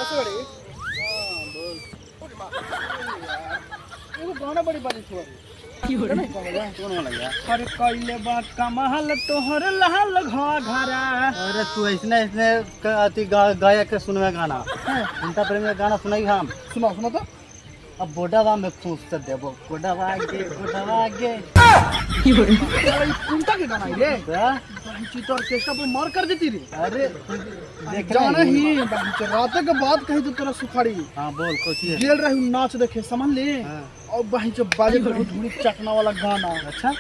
असोड़ी हां बोल वो गाना बड़ी बारी छुआ की हो रे कौन वाला यार हर कइले बात कमहल तोहर लाल घघरा। अरे तू इसने अति गायक के सुनवे गाना उनका प्रेम में गाना सुनाई हम सुना सुना तो अब बोडावा में खुश से देबो बोडावा आगे की हो रे उनका के गाना रे बांची तो ऑर्केस्ट्रा पर मार कर देती रे। अरे देख जाना ही बांची रात के बाद कहीं तो तेरा सुखाड़ी। हां बोल कोची है गेल रही नाच देखे समझ ले और बांची बाजे कर धूड़ी चटना वाला गाना। अच्छा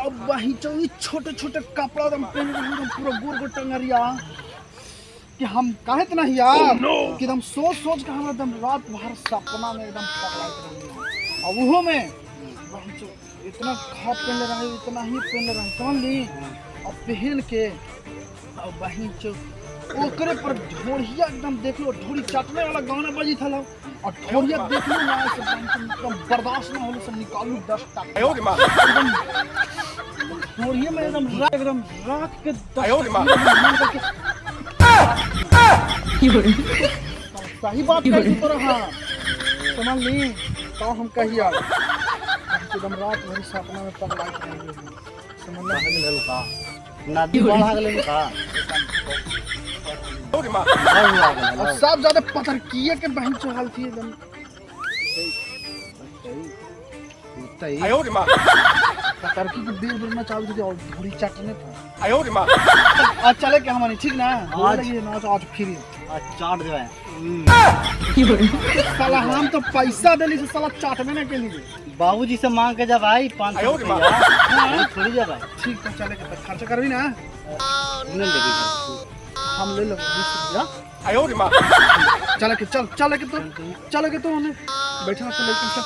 अब बांची छोटे छोटे कपड़ा एकदम पहन के पूरा गोर गोर टंगरिया कि हम काहे इतना यार कि एकदम सोच सोच के हम एकदम रात भर सपना में एकदम पगलाते रहे और वो में इतना खा पहन रहे इतना ही पहन रहे समझ ली और पहन के और वहीं जो ओकरे पर ढोड़िया एकदम देख लो ढोड़ी चाटने वाला गाना बजी था और ढोड़िया देख लो ना से एकदम बर्दाश्त ना होले से निकालू 10 टका ढोड़िया में एकदम रात के 10 सही बात कही तो रहा समझ ली तो हम कहिया एकदम रात भर सपना में पगलाते रहेंगे समझ ले का नदी बढ़ा गेले का और सब ज्यादा पत्थर किए के बहन चढ़ल थी एकदम आयो रे मां पत्थर की बेर बेर में चालू थी और धूड़ी चाटने पर आयो रे मां आज चले क्या हमारी ठीक ना आज ये ना आज फ्री आज चाट जो है साला हम तो पैसा देली से साला चाटने ना के लिए बाबूजी से मांग के जब आई 500 रुपया थोड़ी जब आई ठीक है चले के खर्चा करबी ना नहीं लेगी हम ले लो 20 रुपया आयो रे मां चले के चल चले के तो बैठना तो लेकिन चल